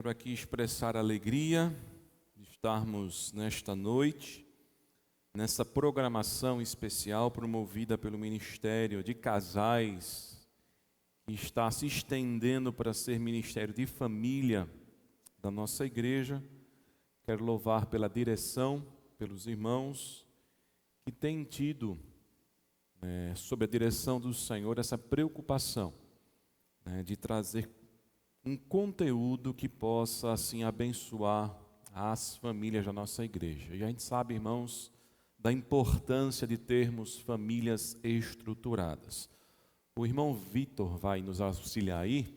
Quero aqui expressar a alegria de estarmos nesta noite, nessa programação especial promovida pelo Ministério de Casais, que está se estendendo para ser Ministério de Família da nossa igreja. Quero louvar pela direção, pelos irmãos que têm tido, sob a direção do Senhor, essa preocupação, de trazer um conteúdo que possa assim abençoar as famílias da nossa igreja. E a gente sabe, irmãos, da importância de termos famílias estruturadas. O irmão Vitor vai nos auxiliar aí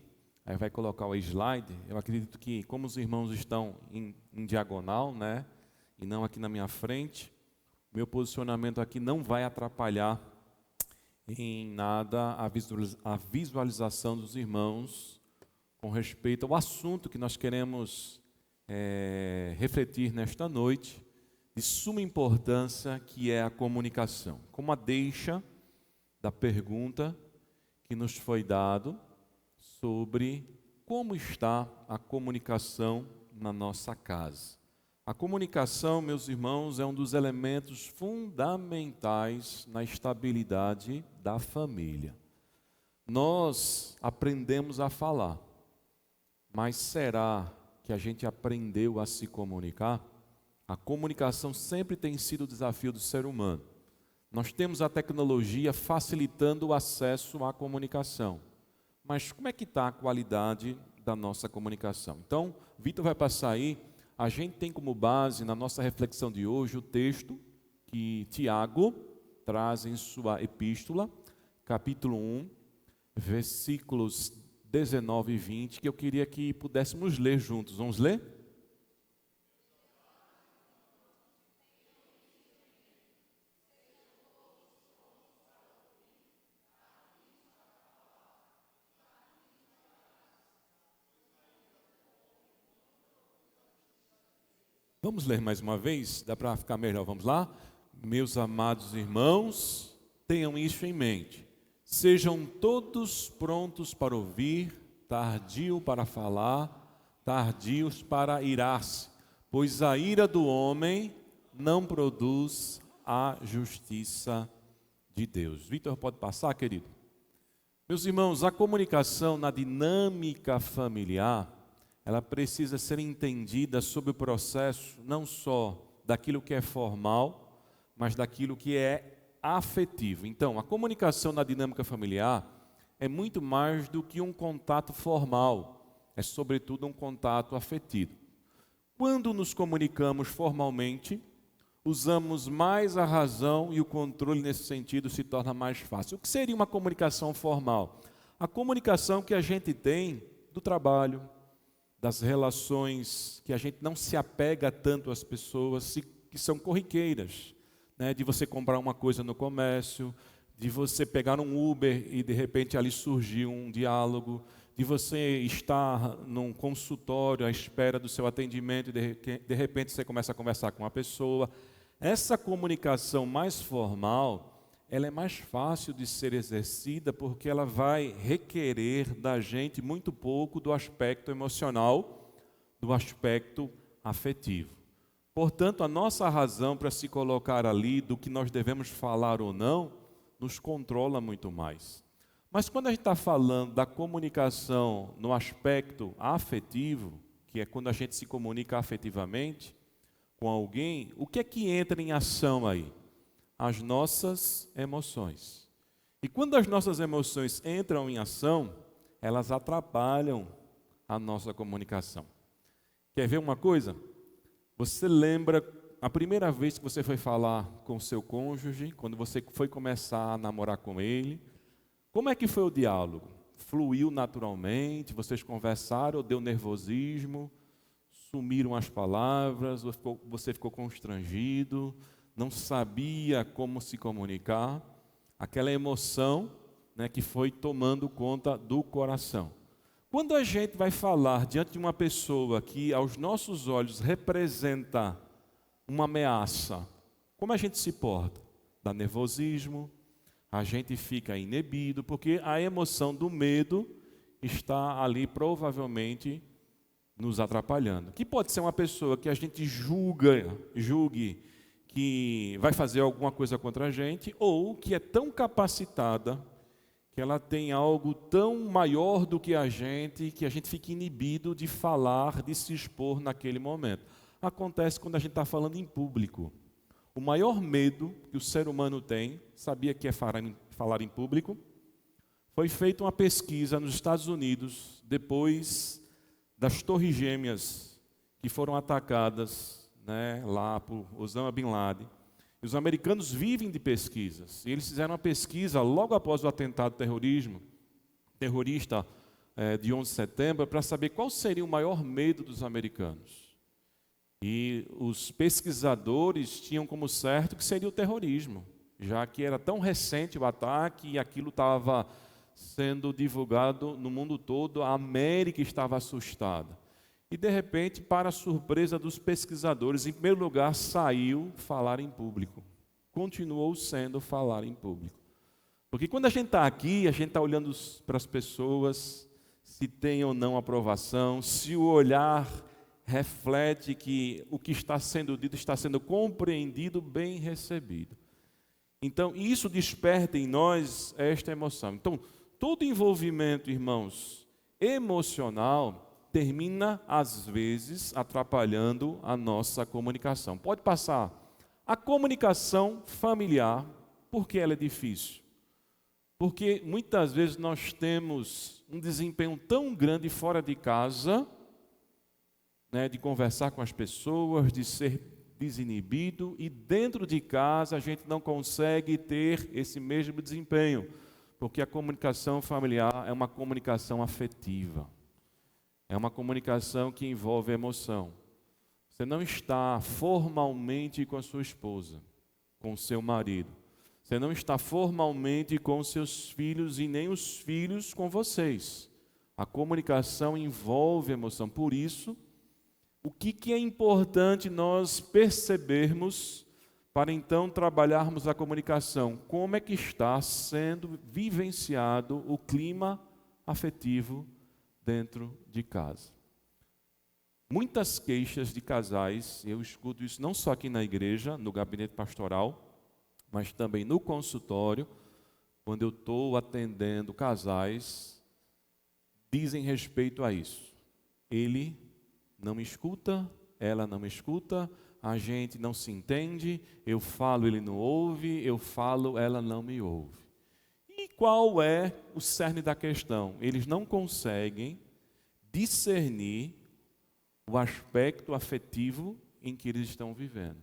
vai colocar o slide. Eu acredito que, como os irmãos estão em diagonal, e não aqui na minha frente, meu posicionamento aqui não vai atrapalhar em nada a visualização dos irmãos com respeito ao assunto que nós queremos refletir nesta noite, de suma importância, que é a comunicação. Como a deixa da pergunta que nos foi dado sobre como está a comunicação na nossa casa. A comunicação, meus irmãos, é um dos elementos fundamentais na estabilidade da família. Nós aprendemos a falar, mas será que a gente aprendeu a se comunicar? A comunicação sempre tem sido o desafio do ser humano. Nós temos a tecnologia facilitando o acesso à comunicação. Mas como é que está a qualidade da nossa comunicação? Então, Vitor vai passar aí. A gente tem como base, na nossa reflexão de hoje, o texto que Tiago traz em sua epístola, capítulo 1, versículos 19 e 20, que eu queria que pudéssemos ler juntos. Vamos ler? Vamos ler mais uma vez? Dá para ficar melhor? Vamos lá? Meus amados irmãos, tenham isso em mente. Sejam todos prontos para ouvir, tardio para falar, tardios para irar-se, pois a ira do homem não produz a justiça de Deus. Vitor, pode passar, querido? Meus irmãos, a comunicação na dinâmica familiar, ela precisa ser entendida sob o processo não só daquilo que é formal, mas daquilo que é afetivo. Então, a comunicação na dinâmica familiar é muito mais do que um contato formal, é sobretudo um contato afetivo. Quando nos comunicamos formalmente, usamos mais a razão e o controle nesse sentido se torna mais fácil. O que seria uma comunicação formal? A comunicação que a gente tem do trabalho, das relações, que a gente não se apega tanto às pessoas, que são corriqueiras, de você comprar uma coisa no comércio, de você pegar um Uber e de repente ali surgir um diálogo, de você estar num consultório à espera do seu atendimento e de repente você começa a conversar com uma pessoa. Essa comunicação mais formal, ela é mais fácil de ser exercida porque ela vai requerer da gente muito pouco do aspecto emocional, do aspecto afetivo. Portanto, a nossa razão para se colocar ali do que nós devemos falar ou não, nos controla muito mais. Mas quando a gente está falando da comunicação no aspecto afetivo, que é quando a gente se comunica afetivamente com alguém, o que é que entra em ação aí? As nossas emoções. E quando as nossas emoções entram em ação, elas atrapalham a nossa comunicação. Quer ver uma coisa? Você lembra a primeira vez que você foi falar com o seu cônjuge, quando você foi começar a namorar com ele? Como é que foi o diálogo? Fluiu naturalmente? Vocês conversaram ou deu nervosismo? Sumiram as palavras? Ou você ficou constrangido? Não sabia como se comunicar? Aquela emoção, que foi tomando conta do coração. Quando a gente vai falar diante de uma pessoa que aos nossos olhos representa uma ameaça, como a gente se porta? Dá nervosismo, a gente fica inibido, porque a emoção do medo está ali provavelmente nos atrapalhando. Que pode ser uma pessoa que a gente julgue que vai fazer alguma coisa contra a gente, ou que é tão capacitada que ela tem algo tão maior do que a gente fica inibido de falar, de se expor naquele momento. Acontece quando a gente está falando em público. O maior medo que o ser humano tem, sabia que é falar em público? Foi feita uma pesquisa nos Estados Unidos, depois das Torres Gêmeas, que foram atacadas, lá por Osama Bin Laden. E os americanos vivem de pesquisas. E eles fizeram uma pesquisa logo após o atentado terrorista de 11 de setembro, para saber qual seria o maior medo dos americanos. E os pesquisadores tinham como certo que seria o terrorismo, já que era tão recente o ataque e aquilo estava sendo divulgado no mundo todo, a América estava assustada. E de repente, para a surpresa dos pesquisadores, em primeiro lugar saiu falar em público. Continuou sendo falar em público. Porque quando a gente está aqui, a gente está olhando para as pessoas, se tem ou não aprovação, se o olhar reflete que o que está sendo dito está sendo compreendido, bem recebido. Então, isso desperta em nós esta emoção. Então, todo envolvimento, irmãos, emocional, termina, às vezes, atrapalhando a nossa comunicação. Pode passar. A comunicação familiar, por que ela é difícil? Porque muitas vezes nós temos um desempenho tão grande fora de casa, de conversar com as pessoas, de ser desinibido, e dentro de casa a gente não consegue ter esse mesmo desempenho, porque a comunicação familiar é uma comunicação afetiva, é uma comunicação que envolve emoção. Você não está formalmente com a sua esposa, com o seu marido, você não está formalmente com os seus filhos e nem os filhos com vocês. A comunicação envolve emoção, por isso, o que é importante nós percebermos para então trabalharmos a comunicação? Como é que está sendo vivenciado o clima afetivo dentro de casa? Muitas queixas de casais, eu escuto isso não só aqui na igreja, no gabinete pastoral, mas também no consultório, quando eu estou atendendo casais, dizem respeito a isso. Ele não me escuta, ela não me escuta, a gente não se entende, eu falo, ele não ouve, eu falo, ela não me ouve. E qual é o cerne da questão? Eles não conseguem discernir o aspecto afetivo em que eles estão vivendo.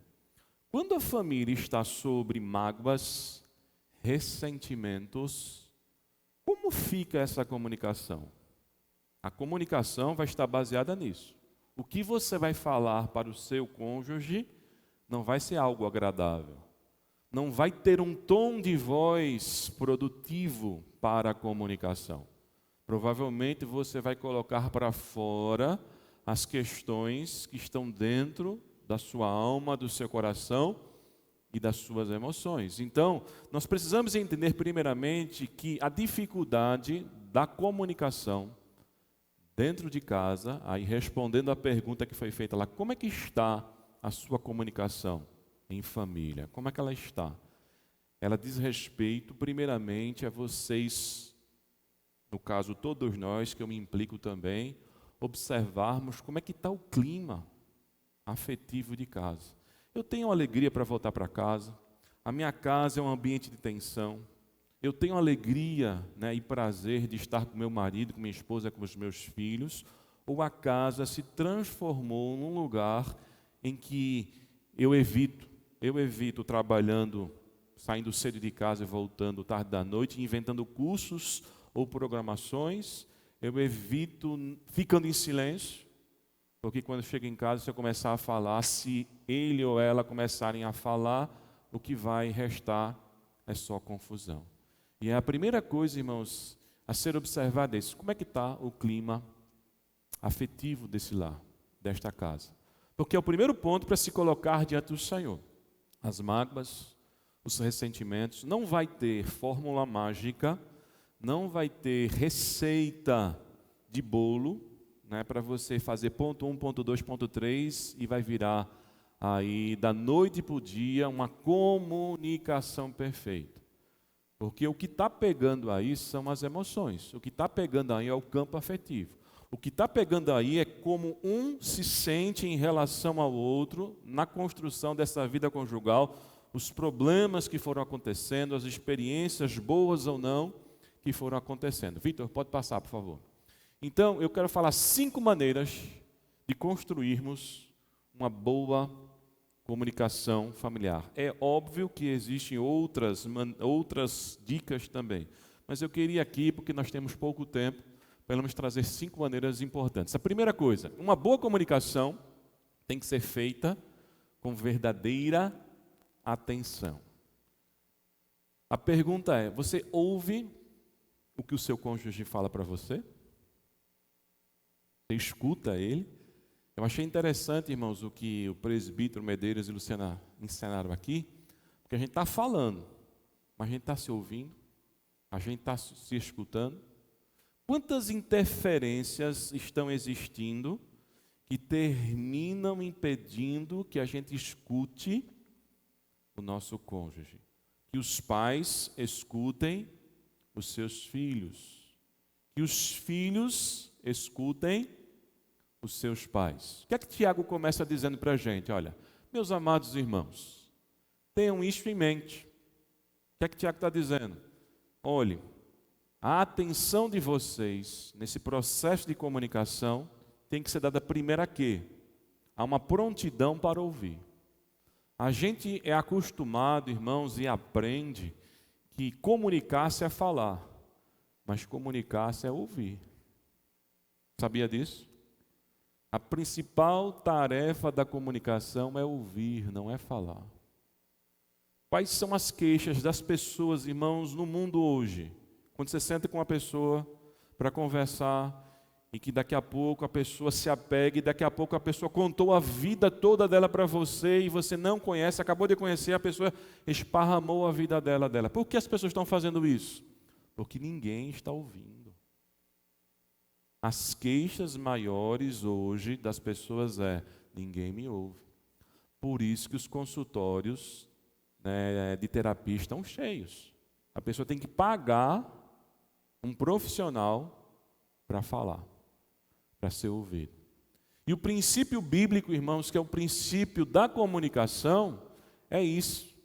Quando a família está sobre mágoas, ressentimentos, como fica essa comunicação? A comunicação vai estar baseada nisso. O que você vai falar para o seu cônjuge não vai ser algo agradável. Não vai ter um tom de voz produtivo para a comunicação. Provavelmente você vai colocar para fora as questões que estão dentro da sua alma, do seu coração e das suas emoções. Então, nós precisamos entender primeiramente que a dificuldade da comunicação dentro de casa, aí respondendo à pergunta que foi feita lá, como é que está a sua comunicação em família? Como é que ela está? Ela diz respeito, primeiramente, a vocês, no caso todos nós, que eu me implico também, observarmos como é que está o clima afetivo de casa. Eu tenho alegria para voltar para casa, a minha casa é um ambiente de tensão, eu tenho alegria, e prazer de estar com meu marido, com minha esposa, com os meus filhos, ou a casa se transformou num lugar em que eu evito trabalhando, saindo cedo de casa e voltando tarde da noite, inventando cursos ou programações, eu evito ficando em silêncio, porque quando eu chego em casa, se eu começar a falar, se ele ou ela começarem a falar, o que vai restar é só confusão. E é a primeira coisa, irmãos, a ser observada é isso. Como é que está o clima afetivo desse lar, desta casa? Porque é o primeiro ponto para se colocar diante do Senhor. As mágoas, os ressentimentos, não vai ter fórmula mágica, não vai ter receita de bolo, né, para você fazer ponto 1, ponto 2, ponto 3 e vai virar aí da noite para o dia uma comunicação perfeita. Porque o que está pegando aí são as emoções, o que está pegando aí é o campo afetivo. O que está pegando aí é como um se sente em relação ao outro na construção dessa vida conjugal, os problemas que foram acontecendo, as experiências boas ou não que foram acontecendo. Vitor, pode passar, por favor. Então, eu quero falar 5 maneiras de construirmos uma boa comunicação familiar. É óbvio que existem outras dicas também, mas eu queria aqui, porque nós temos pouco tempo, pelo menos trazer 5 maneiras importantes. A primeira coisa, uma boa comunicação tem que ser feita com verdadeira atenção. A pergunta é, você ouve o que o seu cônjuge fala para você? Você escuta ele? Eu achei interessante, irmãos, o que o presbítero Medeiros e Luciana ensinaram aqui, porque a gente está falando, mas a gente está se ouvindo, a gente está se escutando. Quantas interferências estão existindo que terminam impedindo que a gente escute o nosso cônjuge? Que os pais escutem os seus filhos, que os filhos escutem os seus pais. O que é que Tiago começa dizendo para a gente? Olha, meus amados irmãos, tenham isso em mente. O que é que Tiago está dizendo? Olhe, a atenção de vocês nesse processo de comunicação tem que ser dada primeiro a quê? A uma prontidão para ouvir. A gente é acostumado, irmãos, e aprende que comunicar-se é falar, mas comunicar-se é ouvir. Sabia disso? A principal tarefa da comunicação é ouvir, não é falar. Quais são as queixas das pessoas, irmãos, no mundo hoje? Quando você senta com uma pessoa para conversar e que daqui a pouco a pessoa se apega e daqui a pouco a pessoa contou a vida toda dela para você e você não conhece, acabou de conhecer, a pessoa esparramou a vida dela. Por que as pessoas estão fazendo isso? Porque ninguém está ouvindo. As queixas maiores hoje das pessoas ninguém me ouve. Por isso que os consultórios de terapia estão cheios. A pessoa tem que pagar um profissional para falar, para ser ouvido. E o princípio bíblico, irmãos, que é o princípio da comunicação, é isso.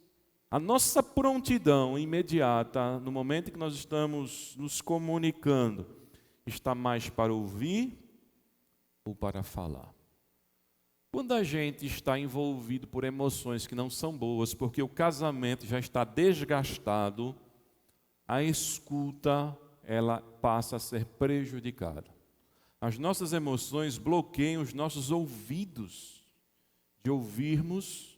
A nossa prontidão imediata, no momento em que nós estamos nos comunicando, está mais para ouvir ou para falar. Quando a gente está envolvido por emoções que não são boas, porque o casamento já está desgastado, a escuta, ela passa a ser prejudicada. As nossas emoções bloqueiam os nossos ouvidos de ouvirmos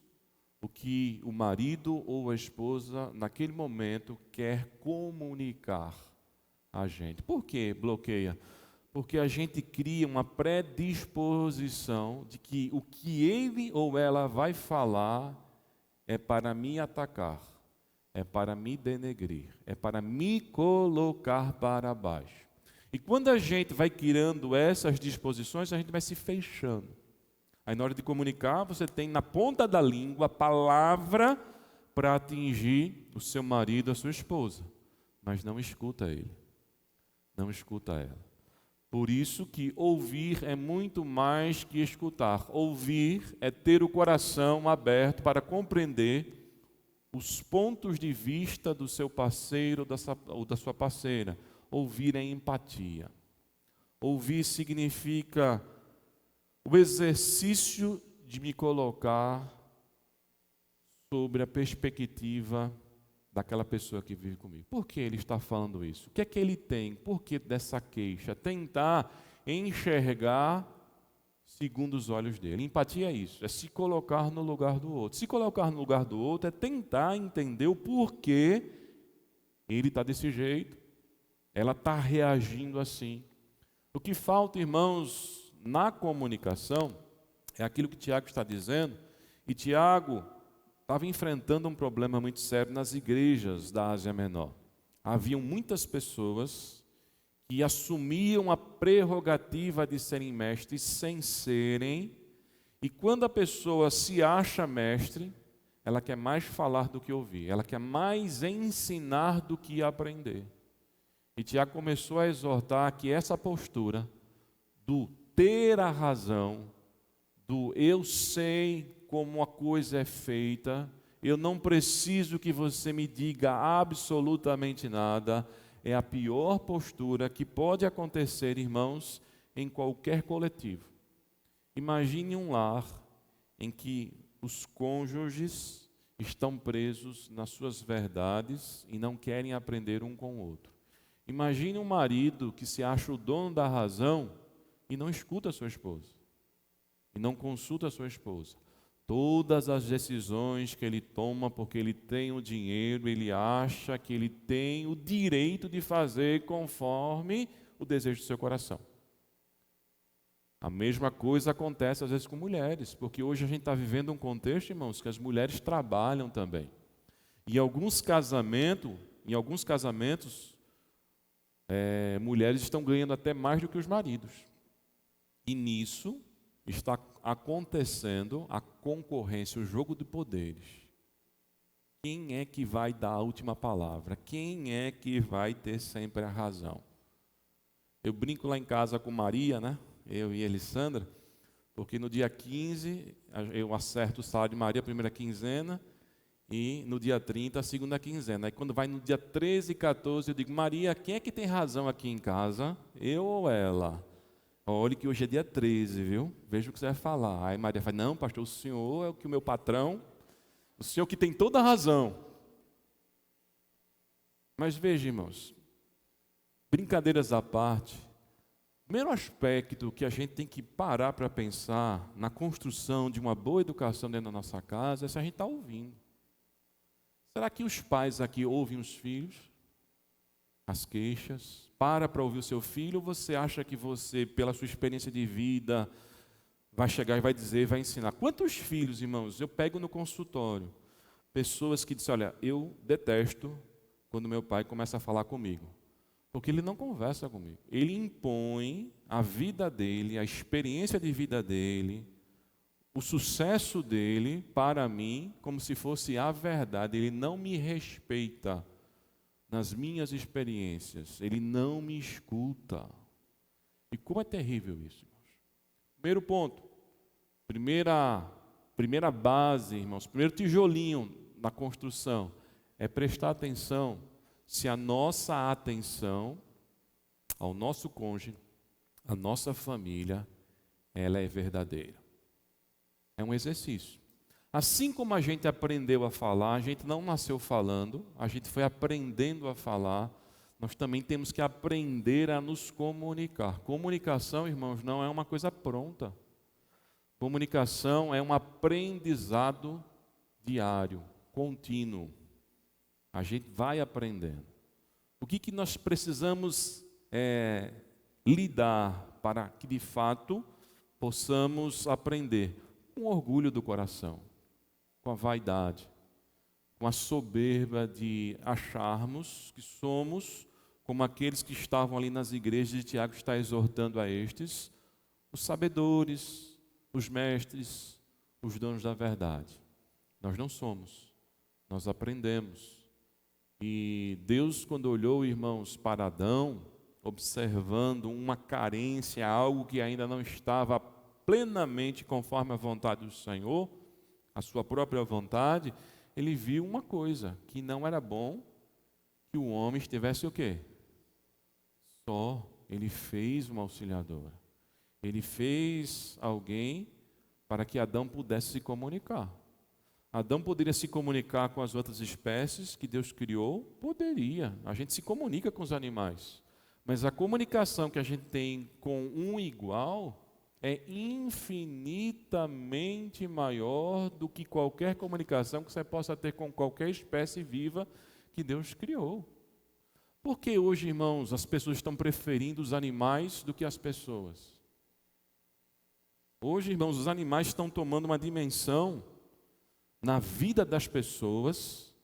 o que o marido ou a esposa, naquele momento, quer comunicar a gente. Por que bloqueia? Porque a gente cria uma predisposição de que o que ele ou ela vai falar é para me atacar, é para me denegrir, é para me colocar para baixo. E quando a gente vai criando essas disposições, a gente vai se fechando. Aí na hora de comunicar, você tem na ponta da língua a palavra para atingir o seu marido, a sua esposa, mas não escuta ele, não escuta ela. Por isso que ouvir é muito mais que escutar. Ouvir é ter o coração aberto para compreender os pontos de vista do seu parceiro ou da sua parceira. Ouvir é empatia. Ouvir significa o exercício de me colocar sobre a perspectiva daquela pessoa que vive comigo. Por que ele está falando isso? O que é que ele tem? Por que dessa queixa? Tentar enxergar segundo os olhos dele. Empatia é isso, é se colocar no lugar do outro. Se colocar no lugar do outro é tentar entender o porquê ele está desse jeito, ela está reagindo assim. O que falta, irmãos, na comunicação é aquilo que Tiago está dizendo, e Tiago estava enfrentando um problema muito sério nas igrejas da Ásia Menor. Haviam muitas pessoas que assumiam a prerrogativa de serem mestres sem serem, e quando a pessoa se acha mestre, ela quer mais falar do que ouvir, ela quer mais ensinar do que aprender. E Tiago começou a exortar que essa postura do ter a razão, do eu sei como a coisa é feita, eu não preciso que você me diga absolutamente nada, é a pior postura que pode acontecer, irmãos, em qualquer coletivo. Imagine um lar em que os cônjuges estão presos nas suas verdades e não querem aprender um com o outro. Imagine um marido que se acha o dono da razão e não escuta a sua esposa, e não consulta a sua esposa. Todas as decisões que ele toma porque ele tem o dinheiro, ele acha que ele tem o direito de fazer conforme o desejo do seu coração. A mesma coisa acontece às vezes com mulheres, porque hoje a gente está vivendo um contexto, irmãos, que as mulheres trabalham também. E em alguns casamentos, mulheres estão ganhando até mais do que os maridos. E nisso está acontecendo a concorrência, o jogo de poderes. Quem é que vai dar a última palavra? Quem é que vai ter sempre a razão? Eu brinco lá em casa com Maria, né? Eu e Elisandra, porque no dia 15 eu acerto o salário de Maria, a primeira quinzena, e no dia 30 a segunda quinzena. Aí quando vai no dia 13 e 14 eu digo: Maria, quem é que tem razão aqui em casa? Eu ou ela? Olhe que hoje é dia 13, viu? Veja o que você vai falar. Aí Maria fala: não, pastor, o senhor é o que o meu patrão, o senhor que tem toda a razão. Mas veja, irmãos, brincadeiras à parte, o primeiro aspecto que a gente tem que parar para pensar na construção de uma boa educação dentro da nossa casa é se a gente está ouvindo. Será que os pais aqui ouvem os filhos? As queixas? Para ouvir o seu filho, ou você acha que você, pela sua experiência de vida, vai chegar e vai dizer, vai ensinar? Quantos filhos, irmãos, eu pego no consultório? Pessoas que dizem: olha, eu detesto quando meu pai começa a falar comigo, porque ele não conversa comigo. Ele impõe a vida dele, a experiência de vida dele, o sucesso dele para mim, como se fosse a verdade. Ele não me respeita nas minhas experiências, ele não me escuta. E como é terrível isso, irmãos. Primeiro ponto, primeira base, irmãos, primeiro tijolinho na construção é prestar atenção se a nossa atenção ao nosso cônjuge, à nossa família, ela é verdadeira. É um exercício. Assim como a gente aprendeu a falar, a gente não nasceu falando, a gente foi aprendendo a falar, nós também temos que aprender a nos comunicar. Comunicação, irmãos, não é uma coisa pronta. Comunicação é um aprendizado diário, contínuo. A gente vai aprendendo. O que nós precisamos lidar para que, de fato, possamos aprender? Com o orgulho do coração, com a vaidade, com a soberba de acharmos que somos como aqueles que estavam ali nas igrejas, e Tiago está exortando a estes, os sabedores, os mestres, os donos da verdade. Nós não somos, nós aprendemos. E Deus, quando olhou, irmãos, para Adão, observando uma carência, algo que ainda não estava plenamente conforme a vontade do Senhor, a sua própria vontade, ele viu uma coisa, que não era bom que o homem estivesse o quê? Só. Ele fez uma auxiliadora. Ele fez alguém para que Adão pudesse se comunicar. Adão poderia se comunicar com as outras espécies que Deus criou? Poderia. A gente se comunica com os animais. Mas a comunicação que a gente tem com um igual é infinitamente maior do que qualquer comunicação que você possa ter com qualquer espécie viva que Deus criou. Por que hoje, irmãos, as pessoas estão preferindo os animais do que as pessoas? Hoje, irmãos, os animais estão tomando uma dimensão na vida das pessoas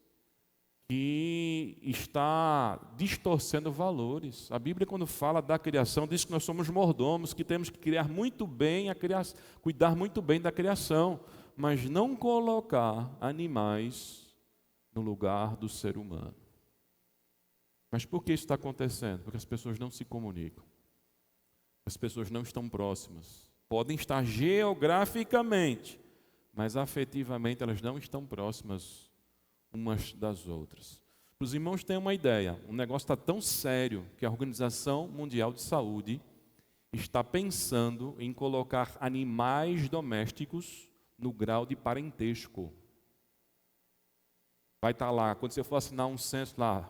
que está distorcendo valores. A Bíblia, quando fala da criação, diz que nós somos mordomos, que temos que criar muito bem a criação, cuidar muito bem da criação, mas não colocar animais no lugar do ser humano. Mas por que isso está acontecendo? Porque as pessoas não se comunicam. As pessoas não estão próximas. Podem estar geograficamente, mas afetivamente elas não estão próximas umas das outras. Para os irmãos terem uma ideia, o negócio está tão sério que a Organização Mundial de Saúde está pensando em colocar animais domésticos no grau de parentesco. Vai estar lá, quando você for assinar um censo lá,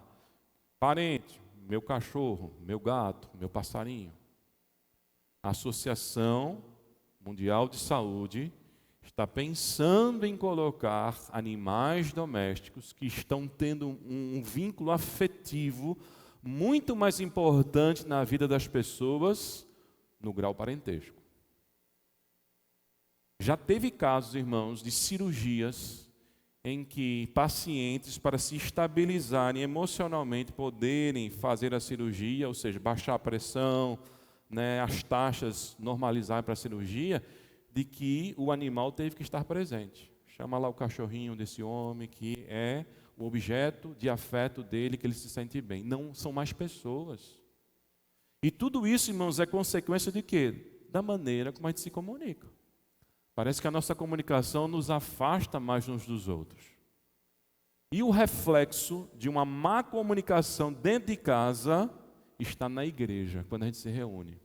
parente, meu cachorro, meu gato, meu passarinho. A Associação Mundial de Saúde está pensando em colocar animais domésticos que estão tendo um vínculo afetivo muito mais importante na vida das pessoas no grau parentesco. Já teve casos, irmãos, de cirurgias em que pacientes, para se estabilizarem emocionalmente, poderem fazer a cirurgia, ou seja, baixar a pressão, as taxas normalizar para a cirurgia, de que o animal teve que estar presente. Chama lá o cachorrinho desse homem, que é o objeto de afeto dele, que ele se sente bem. Não são mais pessoas. E tudo isso, irmãos, é consequência de quê? Da maneira como a gente se comunica. Parece que a nossa comunicação nos afasta mais uns dos outros. E o reflexo de uma má comunicação dentro de casa está na igreja, quando a gente se reúne.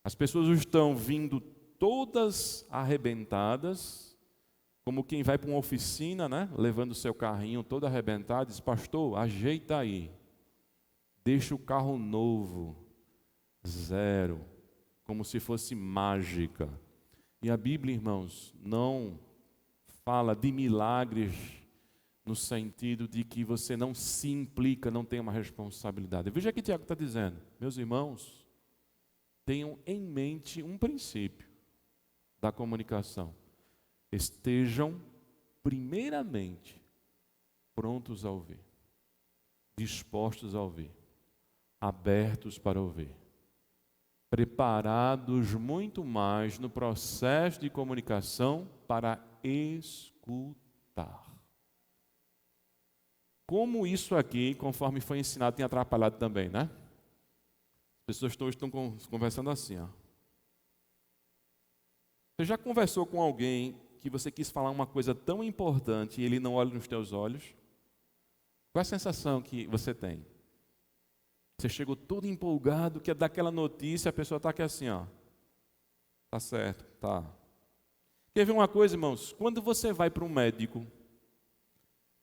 As pessoas estão vindo todas arrebentadas, como quem vai para uma oficina, levando o seu carrinho todo arrebentado, diz: pastor, ajeita aí, deixa o carro novo, zero, como se fosse mágica. E a Bíblia, irmãos, não fala de milagres no sentido de que você não se implica, não tem uma responsabilidade. Veja o que Tiago está dizendo. Meus irmãos, tenham em mente um princípio da comunicação. Estejam, primeiramente, prontos a ouvir, dispostos a ouvir, abertos para ouvir, preparados muito mais no processo de comunicação para escutar. Como isso aqui, conforme foi ensinado, tem atrapalhado também, As pessoas hoje estão conversando assim, Você já conversou com alguém que você quis falar uma coisa tão importante e ele não olha nos teus olhos? Qual é a sensação que você tem? Você chegou todo empolgado, quer dar aquela notícia, a pessoa está aqui assim, Tá certo, tá. Quer ver uma coisa, irmãos? Quando você vai para um médico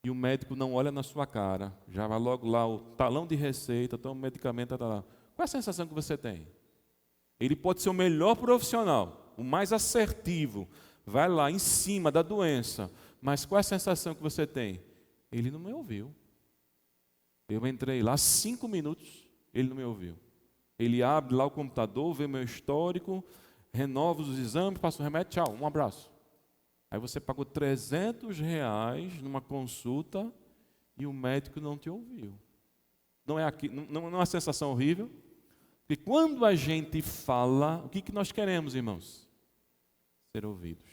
e o médico não olha na sua cara, já vai logo lá o talão de receita, toma o medicamento, tá lá. Qual é a sensação que você tem? Ele pode ser o melhor profissional, o mais assertivo, vai lá em cima da doença, mas qual é a sensação que você tem? Ele não me ouviu. Eu entrei lá 5 minutos, ele não me ouviu. Ele abre lá o computador, vê meu histórico, renova os exames, passa o remédio, tchau, um abraço. Aí você pagou R$300 numa consulta e o médico não te ouviu. Não é uma sensação horrível? Porque quando a gente fala, o que nós queremos, irmãos? Ser ouvidos.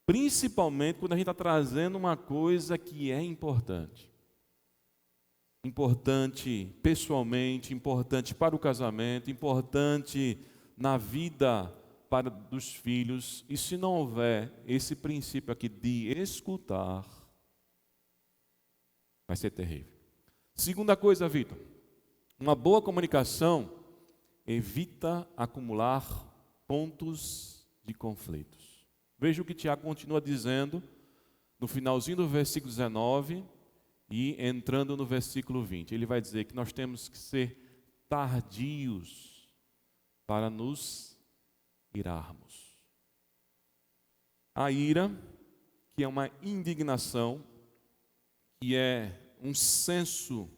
Principalmente quando a gente está trazendo uma coisa que é importante. Importante pessoalmente, importante para o casamento, importante na vida dos filhos. E se não houver esse princípio aqui de escutar, vai ser terrível. Segunda coisa, Vitor, uma boa comunicação evita acumular pontos de conflitos. Veja o que Tiago continua dizendo no finalzinho do versículo 19 e entrando no versículo 20. Ele vai dizer que nós temos que ser tardios para nos irarmos. A ira, que é uma indignação, que é um senso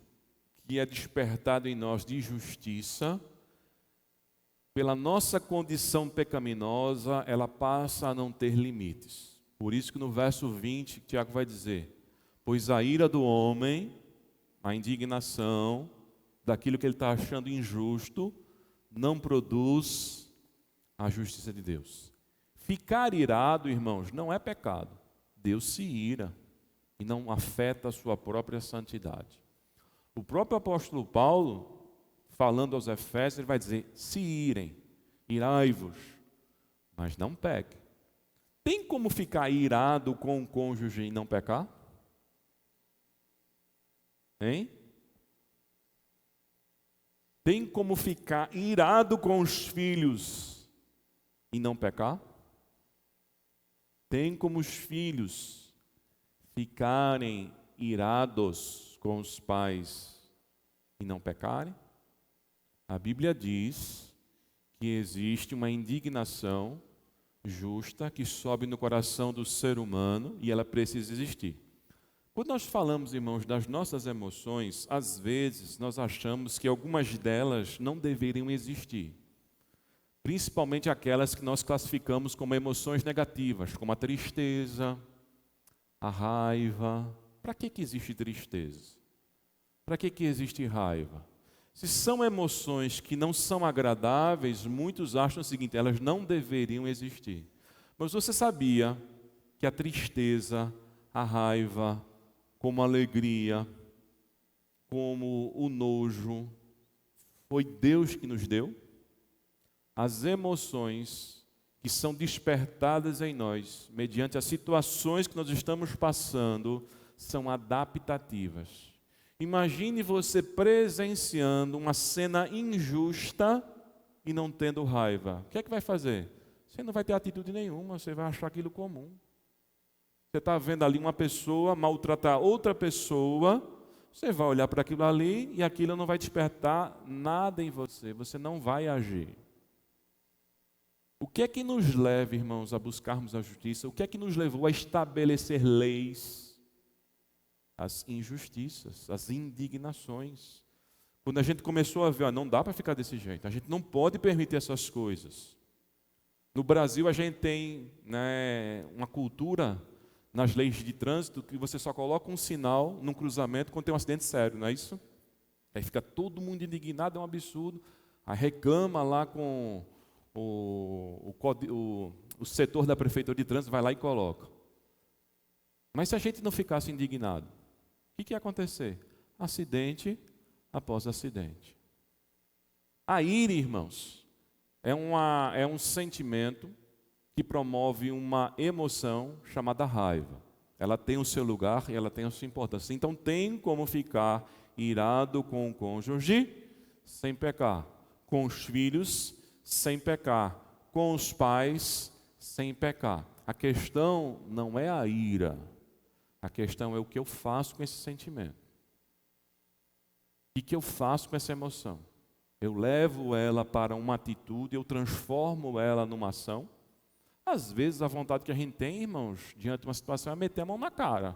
que é despertado em nós de justiça, pela nossa condição pecaminosa, ela passa a não ter limites. Por isso que no verso 20, Tiago vai dizer: Pois a ira do homem, a indignação daquilo que ele está achando injusto, não produz a justiça de Deus. Ficar irado, irmãos, não é pecado. Deus se ira e não afeta a sua própria santidade. O próprio apóstolo Paulo, falando aos Efésios, ele vai dizer: se irem, irai-vos, mas não pequem. Tem como ficar irado com o cônjuge e não pecar? Hein? Tem como ficar irado com os filhos e não pecar? Tem como os filhos ficarem irados com os pais e não pecarem? A Bíblia diz que existe uma indignação justa que sobe no coração do ser humano e ela precisa existir. Quando nós falamos, irmãos, das nossas emoções, às vezes nós achamos que algumas delas não deveriam existir. Principalmente aquelas que nós classificamos como emoções negativas, como a tristeza, a raiva. Para que existe tristeza? Para que existe raiva? Se são emoções que não são agradáveis, muitos acham o seguinte: elas não deveriam existir. Mas você sabia que a tristeza, a raiva, como a alegria, como o nojo, foi Deus que nos deu? As emoções que são despertadas em nós, mediante as situações que nós estamos passando, são adaptativas. Imagine você presenciando uma cena injusta e não tendo raiva. O que é que vai fazer? Você não vai ter atitude nenhuma, você vai achar aquilo comum. Você está vendo ali uma pessoa maltratar outra pessoa, você vai olhar para aquilo ali e aquilo não vai despertar nada em você, você não vai agir. O que é que nos leva, irmãos, a buscarmos a justiça? O que é que nos levou a estabelecer leis? As injustiças, as indignações. Quando a gente começou a ver, não dá para ficar desse jeito, a gente não pode permitir essas coisas. No Brasil a gente tem, uma cultura nas leis de trânsito que você só coloca um sinal num cruzamento quando tem um acidente sério, não é isso? Aí fica todo mundo indignado, é um absurdo. Aí reclama lá com o setor da prefeitura de trânsito, vai lá e coloca. Mas se a gente não ficasse indignado, o que ia acontecer? Acidente após acidente. A ira, irmãos, é um sentimento que promove uma emoção chamada raiva. Ela tem o seu lugar e ela tem a sua importância. Então tem como ficar irado com o cônjuge sem pecar, com os filhos sem pecar, com os pais sem pecar. A questão não é a ira, a questão é o que eu faço com esse sentimento. O que eu faço com essa emoção? Eu levo ela para uma atitude, eu transformo ela numa ação. Às vezes a vontade que a gente tem, irmãos, diante de uma situação é meter a mão na cara,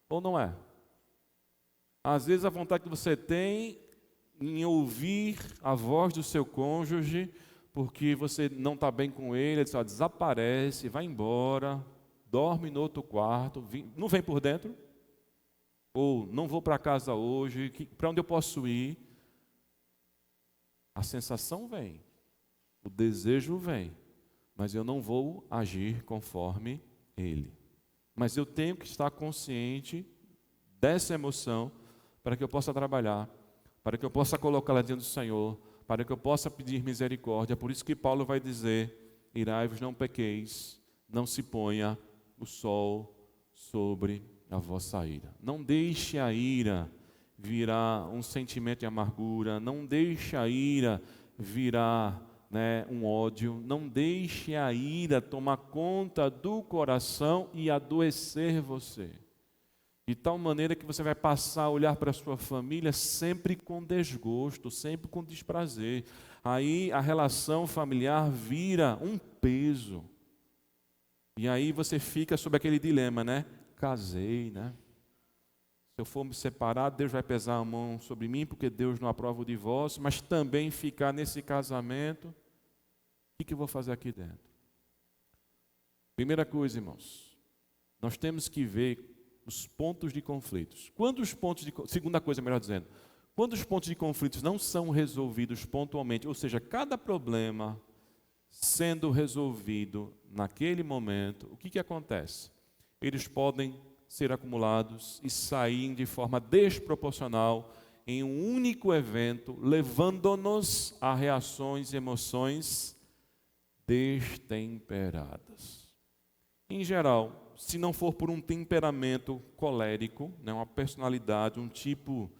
ou não é? Às vezes a vontade que você tem em ouvir a voz do seu cônjuge, porque você não está bem com ele diz, desaparece, vai embora, dorme no outro quarto, não vem por dentro, ou não vou para casa hoje, para onde eu posso ir? A sensação vem, o desejo vem, mas eu não vou agir conforme ele. Mas eu tenho que estar consciente dessa emoção para que eu possa trabalhar, para que eu possa colocá-la diante do Senhor, para que eu possa pedir misericórdia. Por isso que Paulo vai dizer: irai-vos, não pequeis, não se ponha o sol sobre a vossa ira. Não deixe a ira virar um sentimento de amargura, não deixe a ira virar um ódio, não deixe a ira tomar conta do coração e adoecer você. De tal maneira que você vai passar a olhar para a sua família sempre com desgosto, sempre com desprazer. Aí a relação familiar vira um peso. E aí você fica sob aquele dilema, Casei, Se eu for me separar, Deus vai pesar a mão sobre mim, porque Deus não aprova o divórcio, mas também ficar nesse casamento, o que eu vou fazer aqui dentro? Primeira coisa, irmãos, nós temos que ver os pontos de conflitos. Segunda coisa, melhor dizendo, quando os pontos de conflitos não são resolvidos pontualmente, ou seja, cada problema sendo resolvido naquele momento, o que acontece? Eles podem ser acumulados e saírem de forma desproporcional em um único evento, levando-nos a reações e emoções destemperadas. Em geral, se não for por um temperamento colérico, né, uma personalidade, um tipo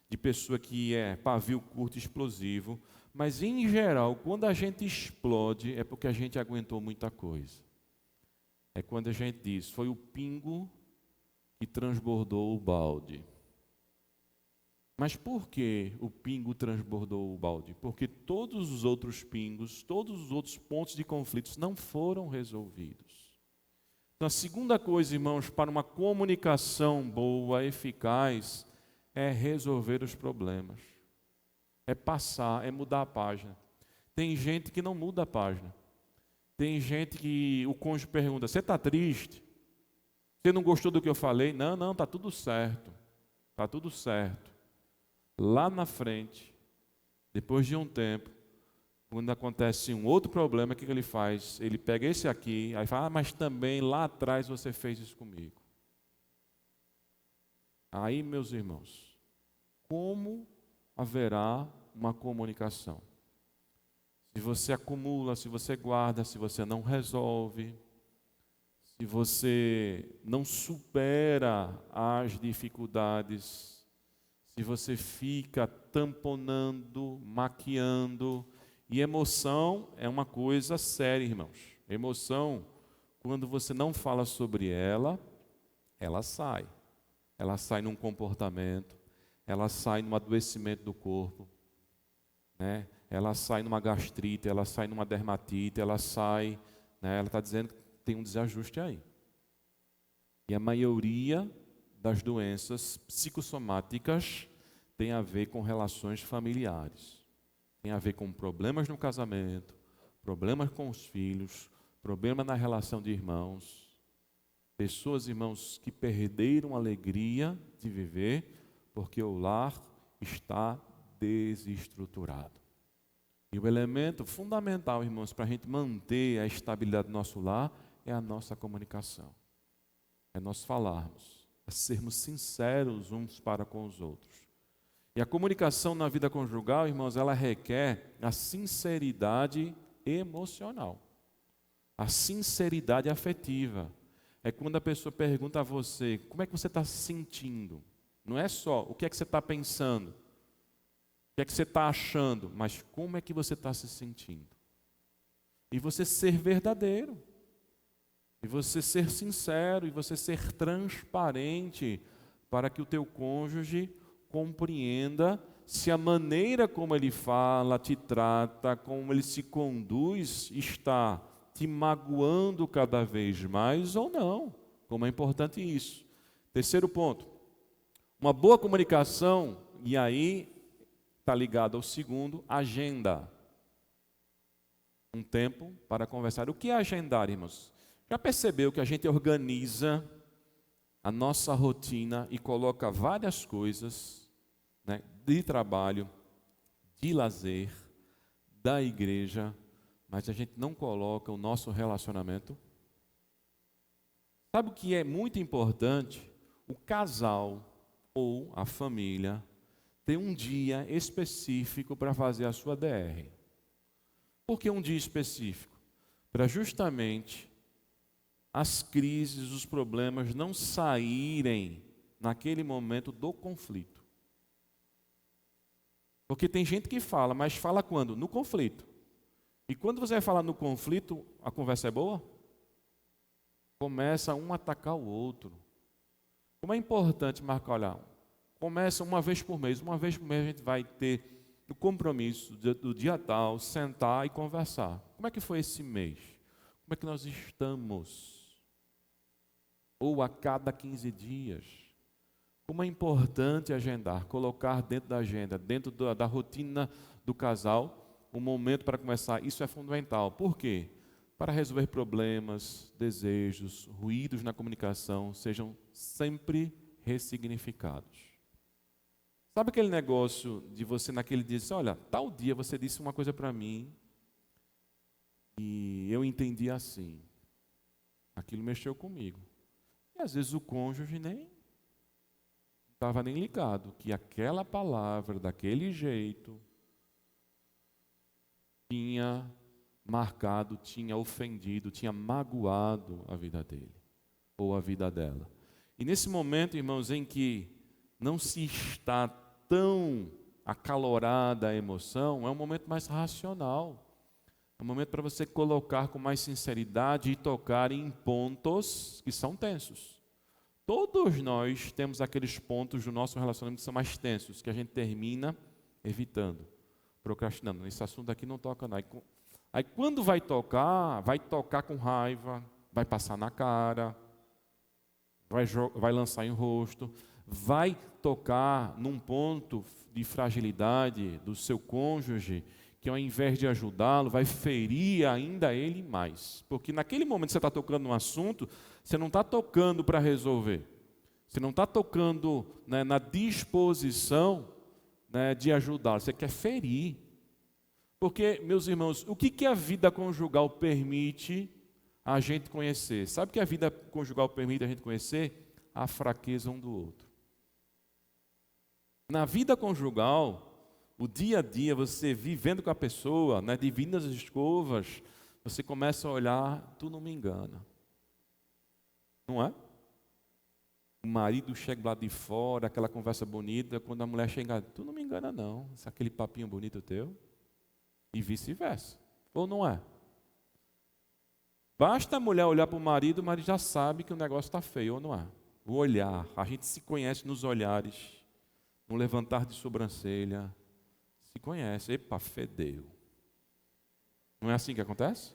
de pessoa que é pavio curto e explosivo, mas em geral, quando a gente explode, é porque a gente aguentou muita coisa. É quando a gente diz, foi o pingo que transbordou o balde. Mas por que o pingo transbordou o balde? Porque todos os outros pingos, todos os outros pontos de conflitos não foram resolvidos. Então, a segunda coisa, irmãos, para uma comunicação boa, eficaz, é resolver os problemas. É passar, é mudar a página. Tem gente que não muda a página. Tem gente que o cônjuge pergunta, você está triste? Você não gostou do que eu falei? Não, está tudo certo. Está tudo certo. Lá na frente, depois de um tempo, quando acontece um outro problema, o que ele faz? Ele pega esse aqui, aí fala, mas também lá atrás você fez isso comigo. Aí, meus irmãos, como haverá uma comunicação? Se você acumula, se você guarda, se você não resolve, se você não supera as dificuldades, se você fica tamponando, maquiando, e emoção é uma coisa séria, irmãos. Emoção, quando você não fala sobre ela, ela sai. Ela sai num comportamento, ela sai num adoecimento do corpo, né? Ela sai numa gastrite, ela sai numa dermatite, ela sai, né? Ela está dizendo que tem um desajuste aí. E a maioria das doenças psicossomáticas tem a ver com relações familiares. Tem a ver com problemas no casamento, problemas com os filhos, problema na relação de irmãos. Pessoas, irmãos, que perderam a alegria de viver porque o lar está desestruturado. E o elemento fundamental, irmãos, para a gente manter a estabilidade do nosso lar é a nossa comunicação. É nós falarmos, é sermos sinceros uns para com os outros. E a comunicação na vida conjugal, irmãos, ela requer a sinceridade emocional, a sinceridade afetiva. É quando a pessoa pergunta a você, como é que você está se sentindo? Não é só o que é que você está pensando, o que é que você está achando, mas como é que você está se sentindo? E você ser verdadeiro, e você ser sincero, e você ser transparente, para que o teu cônjuge compreenda se a maneira como ele fala, te trata, como ele se conduz, está te magoando cada vez mais ou não. Como é importante isso. Terceiro ponto, uma boa comunicação, e aí está ligado ao segundo, agenda. Um tempo para conversar. O que é agendar, irmãos? Já percebeu que a gente organiza a nossa rotina e coloca várias coisas, né, de trabalho, de lazer, da igreja, mas a gente não coloca o nosso relacionamento? Sabe o que é muito importante? O casal ou a família ter um dia específico para fazer a sua DR. Por que um dia específico? Para justamente as crises, os problemas não saírem naquele momento do conflito. Porque tem gente que fala, mas fala quando? No conflito. E quando você vai falar no conflito, a conversa é boa? Começa um a atacar o outro. Como é importante marcar, olha, começa uma vez por mês a gente vai ter o compromisso do dia tal, sentar e conversar. Como é que foi esse mês? Como é que nós estamos? Ou a cada 15 dias. Como é importante agendar, colocar dentro da agenda, dentro da rotina do casal, um momento para começar. Isso é fundamental. Por quê? para resolver problemas, desejos, ruídos na comunicação, sejam sempre ressignificados. Sabe aquele negócio de você naquele dia dizer, olha, tal dia você disse uma coisa para mim e eu entendi assim. Aquilo mexeu comigo. E às vezes o cônjuge nem estava nem ligado que aquela palavra, daquele jeito, tinha marcado, tinha ofendido, tinha magoado a vida dele ou a vida dela. E nesse momento, irmãos, em que não se está tão acalorada a emoção, é um momento mais racional. É um momento para você colocar com mais sinceridade e tocar em pontos que são tensos. Todos nós temos aqueles pontos do nosso relacionamento que são mais tensos, que a gente termina evitando, procrastinando. Esse assunto aqui não toca não. Aí quando vai tocar com raiva, vai passar na cara, vai lançar em rosto, vai tocar num ponto de fragilidade do seu cônjuge, que ao invés de ajudá-lo, vai ferir ainda ele mais. Porque naquele momento que você está tocando um assunto, você não está tocando para resolver. Você não está tocando, né, na disposição, né, de ajudá-lo. Você quer ferir. Porque, meus irmãos, o que a vida conjugal permite a gente conhecer? Sabe o que a vida conjugal permite a gente conhecer? A fraqueza um do outro. Na vida conjugal, o dia a dia, você vivendo com a pessoa, né, dividindo as escovas, você começa a olhar, tu não me engana. Não é? O marido chega lá de fora, aquela conversa bonita, quando a mulher chega, tu não me engana não, esse é aquele papinho bonito teu. E vice-versa. Ou não é? Basta a mulher olhar para o marido já sabe que o negócio está feio, ou não é? O olhar, a gente se conhece nos olhares, no levantar de sobrancelha, se conhece, epa, fedeu. Não é assim que acontece?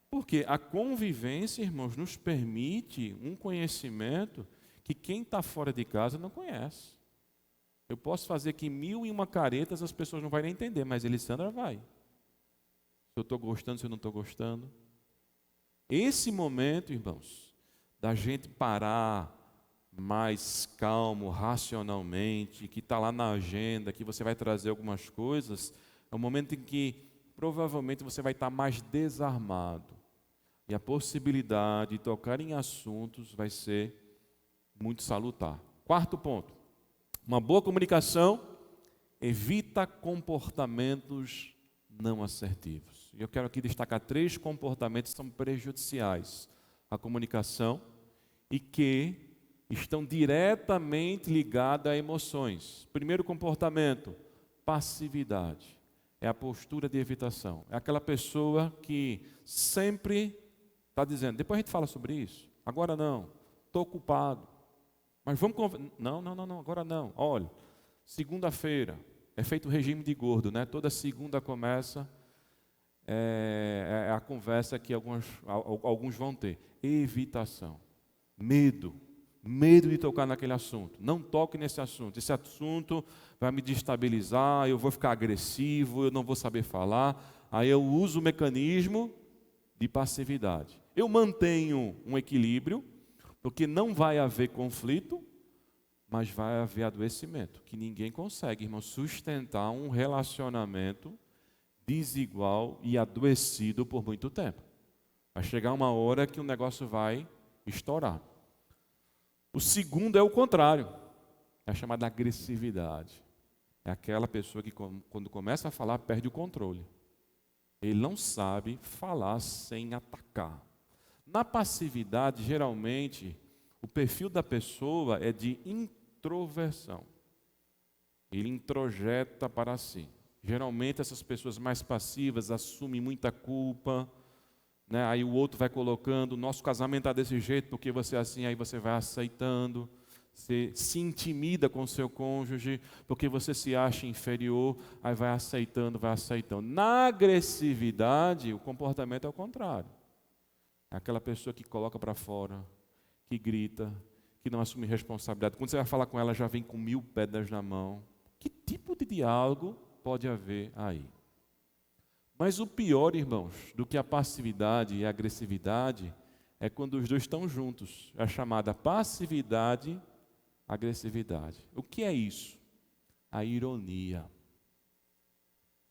Porque a convivência, irmãos, nos permite um conhecimento que quem está fora de casa não conhece. Eu posso fazer aqui 1001 caretas, as pessoas não vão nem entender, mas Elisandra vai. Se eu estou gostando, se eu não estou gostando. Esse momento, irmãos, da gente parar mais calmo, racionalmente, que está lá na agenda, que você vai trazer algumas coisas, é um momento em que provavelmente você vai estar mais desarmado. E a possibilidade de tocar em assuntos vai ser muito salutar. Quarto ponto. Uma boa comunicação evita comportamentos não assertivos. Eu quero aqui destacar 3 comportamentos que são prejudiciais à comunicação e que estão diretamente ligados a emoções. Primeiro comportamento, passividade. É a postura de evitação. É aquela pessoa que sempre está dizendo, depois a gente fala sobre isso. Agora não, estou ocupado. Mas vamos conversar. Não, agora não. Olha, segunda-feira, é feito o regime de gordo, né? Toda segunda começa a conversa que alguns vão ter. Evitação. Medo de tocar naquele assunto. Não toque nesse assunto. Esse assunto vai me destabilizar, eu vou ficar agressivo, eu não vou saber falar. Aí eu uso o mecanismo de passividade. Eu mantenho um equilíbrio, porque não vai haver conflito, mas vai haver adoecimento, que ninguém consegue, irmão, sustentar um relacionamento desigual e adoecido por muito tempo. Vai chegar uma hora que o negócio vai estourar. O segundo é o contrário, é a chamada agressividade. É aquela pessoa que quando começa a falar, perde o controle. Ele não sabe falar sem atacar. Na passividade, geralmente, o perfil da pessoa é de introversão. Ele introjeta para si. Geralmente, essas pessoas mais passivas assumem muita culpa, né? Aí o outro vai colocando, nosso casamento está desse jeito, porque você é assim, aí você vai aceitando. Você se intimida com o seu cônjuge, porque você se acha inferior, aí vai aceitando. Na agressividade, o comportamento é o contrário. É aquela pessoa que coloca para fora, que grita, que não assume responsabilidade. Quando você vai falar com ela, já vem com 1000 pedras na mão. Que tipo de diálogo pode haver aí? Mas o pior, irmãos, do que a passividade e a agressividade é quando os dois estão juntos. É a chamada passividade-agressividade. O que é isso? A ironia.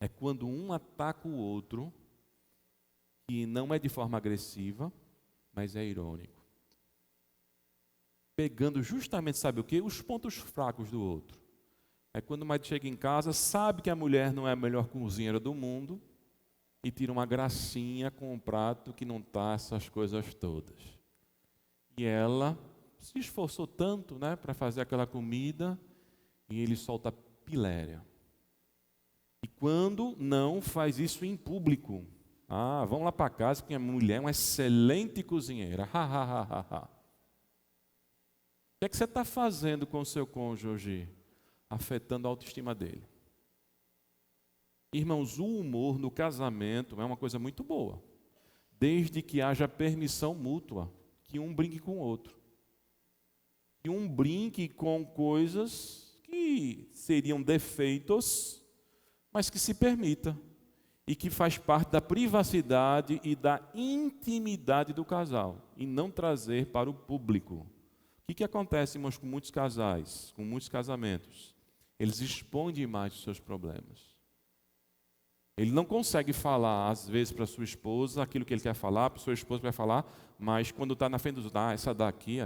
É quando um ataca o outro, que não é de forma agressiva, mas é irônico. Pegando justamente, sabe o quê? Os pontos fracos do outro. É quando o marido chega em casa, sabe que a mulher não é a melhor cozinheira do mundo, e tira uma gracinha com um prato que não está essas coisas todas. E ela se esforçou tanto, né, para fazer aquela comida, e ele solta piléria. E quando não faz isso em público, vamos lá para casa, porque a mulher é uma excelente cozinheira. O que é que você está fazendo com o seu cônjuge hoje? Afetando a autoestima dele. Irmãos, o humor no casamento é uma coisa muito boa, desde que haja permissão mútua, que um brinque com o outro. Que um brinque com coisas que seriam defeitos, mas que se permita, e que faz parte da privacidade e da intimidade do casal, e não trazer para o público. O que acontece, irmãos, com muitos casais, com muitos casamentos? Eles expõem demais os seus problemas. Ele não consegue falar, às vezes, para sua esposa aquilo que ele quer falar, para sua esposa vai falar, mas quando está na frente dos outros, essa daqui,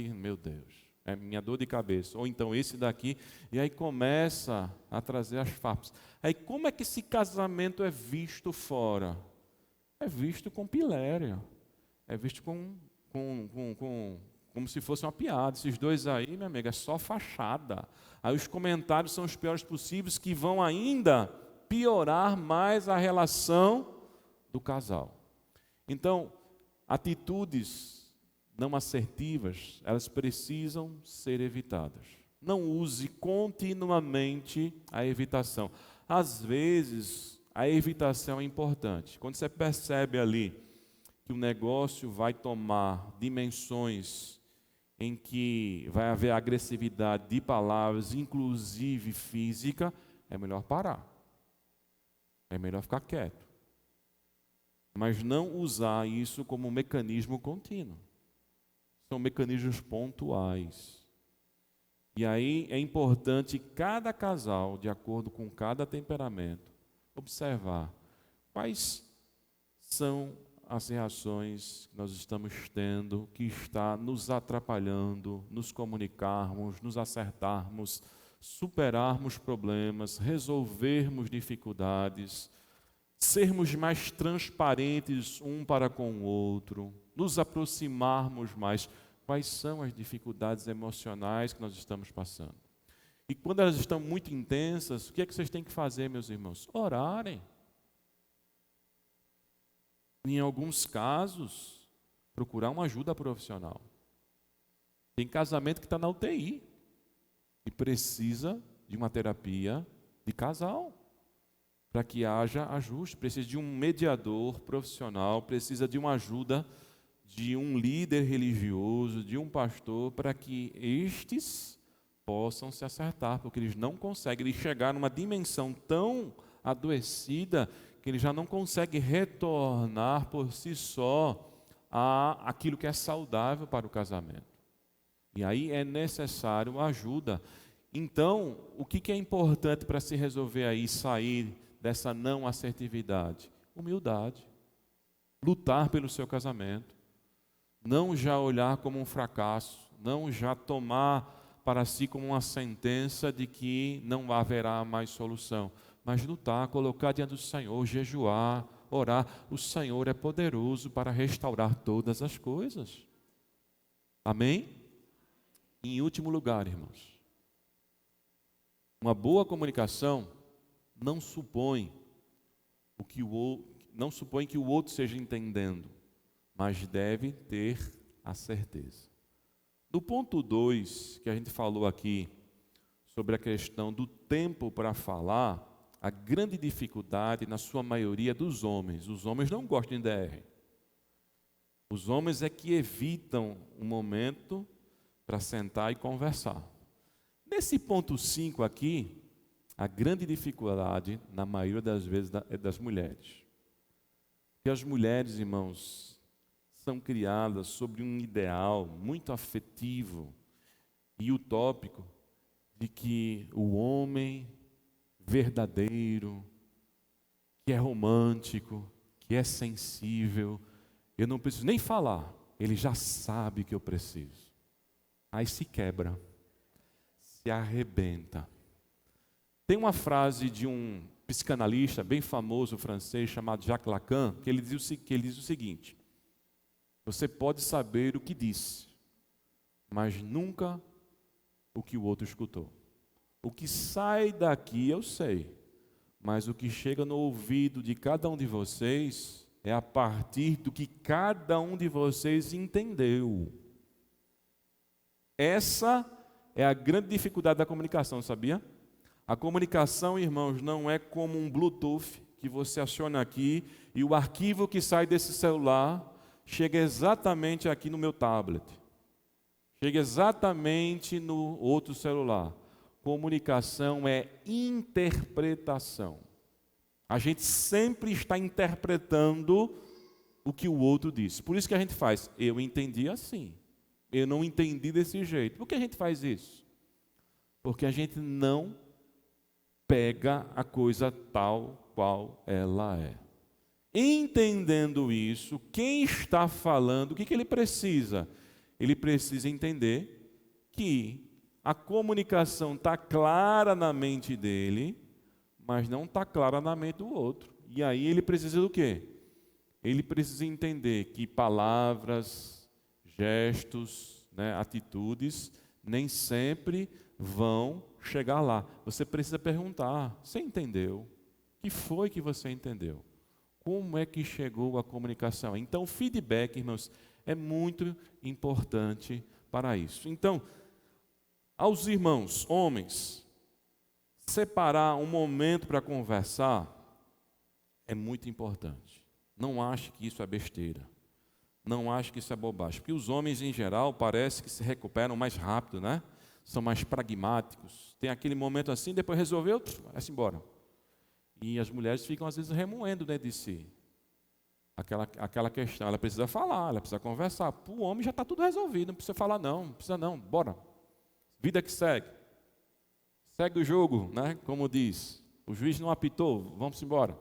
meu Deus, é minha dor de cabeça. Ou então esse daqui, e aí começa a trazer as farpas. Aí como é que esse casamento é visto fora? É visto com piléria, é visto como se fosse uma piada. Esses dois aí, minha amiga, é só fachada. Aí os comentários são os piores possíveis, que vão ainda piorar mais a relação do casal. Então, atitudes não assertivas, elas precisam ser evitadas. Não use continuamente a evitação. Às vezes, a evitação é importante. Quando você percebe ali que o negócio vai tomar dimensões em que vai haver agressividade de palavras, inclusive física, é melhor parar. É melhor ficar quieto. Mas não usar isso como um mecanismo contínuo. São mecanismos pontuais. E aí é importante cada casal, de acordo com cada temperamento, observar quais são as reações que nós estamos tendo, que está nos atrapalhando, nos comunicarmos, nos acertarmos, superarmos problemas, resolvermos dificuldades, sermos mais transparentes um para com o outro, nos aproximarmos mais. Quais são as dificuldades emocionais que nós estamos passando? E quando elas estão muito intensas, o que é que vocês têm que fazer, meus irmãos? Orarem. Em alguns casos, procurar uma ajuda profissional. Tem casamento que está na UTI e precisa de uma terapia de casal para que haja ajuste. Precisa de um mediador profissional, precisa de uma ajuda de um líder religioso, de um pastor, para que estes possam se acertar, porque eles não conseguem, eles chegaram numa dimensão tão adoecida que eles já não conseguem retornar por si só àquilo que é saudável para o casamento. E aí é necessário ajuda. Então, o que é importante para se resolver aí, sair dessa não assertividade? Humildade. Lutar pelo seu casamento. Não já olhar como um fracasso. Não já tomar para si como uma sentença de que não haverá mais solução. Mas lutar, colocar diante do Senhor, jejuar, orar. O Senhor é poderoso para restaurar todas as coisas. Amém? Em último lugar, irmãos, uma boa comunicação não supõe que o outro esteja entendendo, mas deve ter a certeza. No ponto 2, que a gente falou aqui, sobre a questão do tempo para falar, a grande dificuldade, na sua maioria, é dos homens. Os homens não gostam de DR. Os homens é que evitam um momento para sentar e conversar. Nesse ponto 5 aqui, a grande dificuldade, na maioria das vezes, é das mulheres. que as mulheres, irmãos, são criadas sobre um ideal muito afetivo e utópico de que o homem verdadeiro, que é romântico, que é sensível, eu não preciso nem falar, ele já sabe que eu preciso. Aí se quebra, se arrebenta. Tem uma frase de um psicanalista bem famoso francês chamado Jacques Lacan, que ele diz o seguinte: você pode saber o que disse, mas nunca o que o outro escutou. O que sai daqui eu sei, mas o que chega no ouvido de cada um de vocês é a partir do que cada um de vocês entendeu. Essa é a grande dificuldade da comunicação, sabia? A comunicação, irmãos, não é como um Bluetooth que você aciona aqui e o arquivo que sai desse celular chega exatamente aqui no meu tablet. Chega exatamente no outro celular. Comunicação é interpretação. A gente sempre está interpretando o que o outro disse. Por isso que a gente faz, eu entendi assim, eu não entendi desse jeito. Por que a gente faz isso? Porque a gente não pega a coisa tal qual ela é. Entendendo isso, quem está falando, o que ele precisa? Ele precisa entender que a comunicação está clara na mente dele, mas não está clara na mente do outro. E aí ele precisa do quê? Ele precisa entender que palavras, gestos, atitudes, nem sempre vão chegar lá. Você precisa perguntar, você entendeu? O que foi que você entendeu? Como é que chegou a comunicação? Então, o feedback, irmãos, é muito importante para isso. Então, aos irmãos, homens, separar um momento para conversar é muito importante. Não ache que isso é besteira. Não ache que isso é bobagem. Porque os homens, em geral, parece que se recuperam mais rápido, né? São mais pragmáticos. Tem aquele momento assim, depois resolveu, vai-se embora. E as mulheres ficam, às vezes, remoendo dentro de si aquela questão. Ela precisa falar, ela precisa conversar. Para o homem já está tudo resolvido, não precisa falar não precisa não, bora. Vida que segue. Segue o jogo, né? Como diz. O juiz não apitou, vamos embora.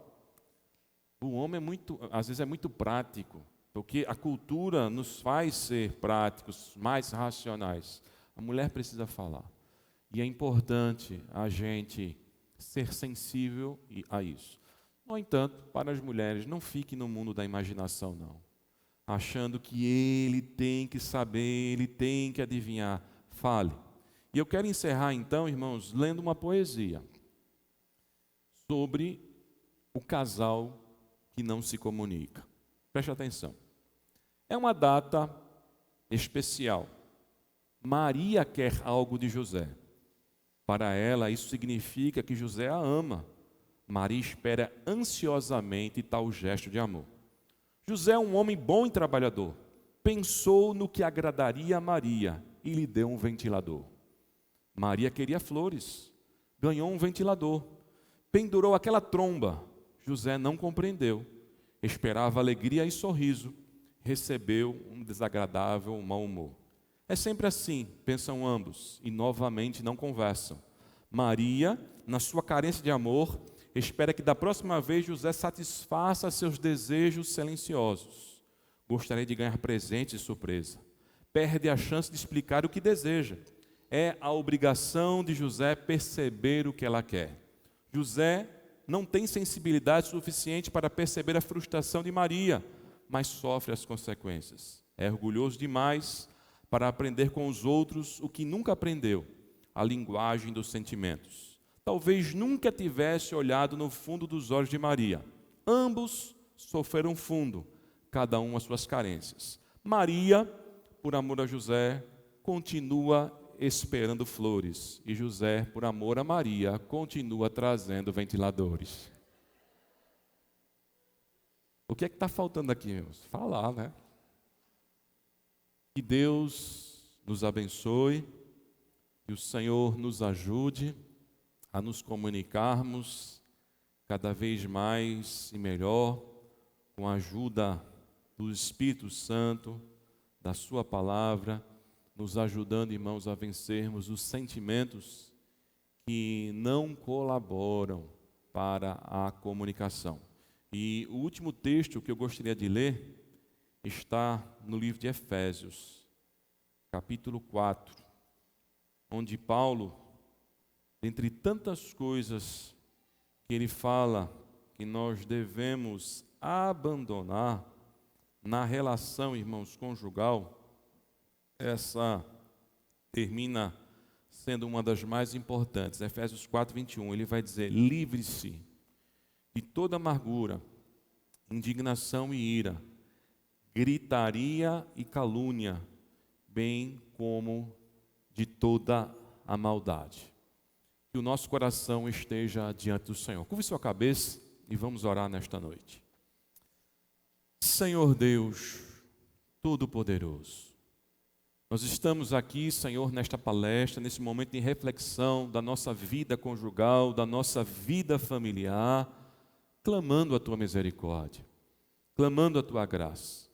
O homem às vezes é muito prático, porque a cultura nos faz ser práticos, mais racionais. A mulher precisa falar. E é importante a gente ser sensível a isso. No entanto, para as mulheres, não fique no mundo da imaginação, não. Achando que ele tem que saber, ele tem que adivinhar. Fale. E eu quero encerrar então, irmãos, lendo uma poesia sobre o casal que não se comunica. Preste atenção. É uma data especial. Maria quer algo de José. Para ela, isso significa que José a ama. Maria espera ansiosamente tal gesto de amor. José é um homem bom e trabalhador. Pensou no que agradaria a Maria e lhe deu um ventilador. Maria queria flores, ganhou um ventilador. Pendurou aquela tromba. José não compreendeu. Esperava alegria e sorriso. Recebeu um desagradável mau humor. É sempre assim, pensam ambos, e novamente não conversam. Maria, na sua carência de amor, espera que da próxima vez José satisfaça seus desejos silenciosos. Gostaria de ganhar presente de surpresa. Perde a chance de explicar o que deseja. É a obrigação de José perceber o que ela quer. José não tem sensibilidade suficiente para perceber a frustração de Maria, mas sofre as consequências. É orgulhoso demais para aprender com os outros o que nunca aprendeu, a linguagem dos sentimentos. Talvez nunca tivesse olhado no fundo dos olhos de Maria. Ambos sofreram fundo, cada um as suas carências. Maria, por amor a José, continua esperando flores, e José, por amor a Maria, continua trazendo ventiladores. O que é que está faltando aqui, meus? Falar, né? Que Deus nos abençoe, que o Senhor nos ajude a nos comunicarmos cada vez mais e melhor com a ajuda do Espírito Santo, da sua palavra, nos ajudando, irmãos, a vencermos os sentimentos que não colaboram para a comunicação. E o último texto que eu gostaria de ler está no livro de Efésios, capítulo 4, onde Paulo, dentre tantas coisas que ele fala que nós devemos abandonar na relação, irmãos, conjugal, essa termina sendo uma das mais importantes. Efésios 4:21, ele vai dizer: livre-se de toda amargura, indignação e ira, gritaria e calúnia, bem como de toda a maldade. Que o nosso coração esteja diante do Senhor. Curve sua cabeça e vamos orar nesta noite. Senhor Deus Todo-Poderoso, nós estamos aqui, Senhor, nesta palestra, nesse momento de reflexão da nossa vida conjugal, da nossa vida familiar, clamando a Tua misericórdia, clamando a Tua graça,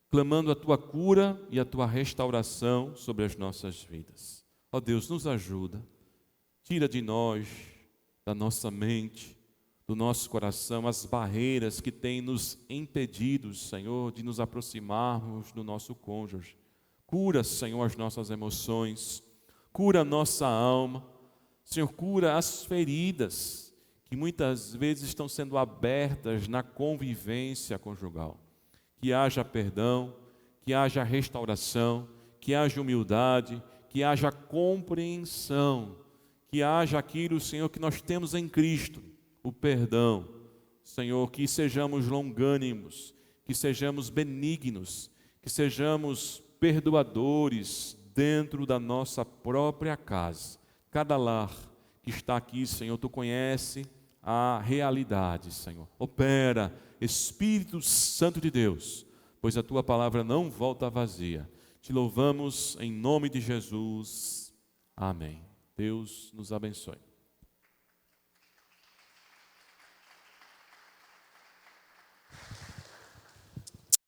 clamando a Tua cura e a Tua restauração sobre as nossas vidas. Ó Deus, nos ajuda, tira de nós, da nossa mente, do nosso coração, as barreiras que têm nos impedido, Senhor, de nos aproximarmos do nosso cônjuge. Cura, Senhor, as nossas emoções, cura a nossa alma. Senhor, cura as feridas que muitas vezes estão sendo abertas na convivência conjugal. Que haja perdão, que haja restauração, que haja humildade, que haja compreensão, que haja aquilo, Senhor, que nós temos em Cristo, o perdão. Senhor, que sejamos longânimos, que sejamos benignos, que sejamos perdoadores dentro da nossa própria casa. Cada lar que está aqui, Senhor, Tu conhece a realidade, Senhor. Opera, Espírito Santo de Deus, pois a Tua palavra não volta vazia. Te louvamos em nome de Jesus. Amém. Deus nos abençoe.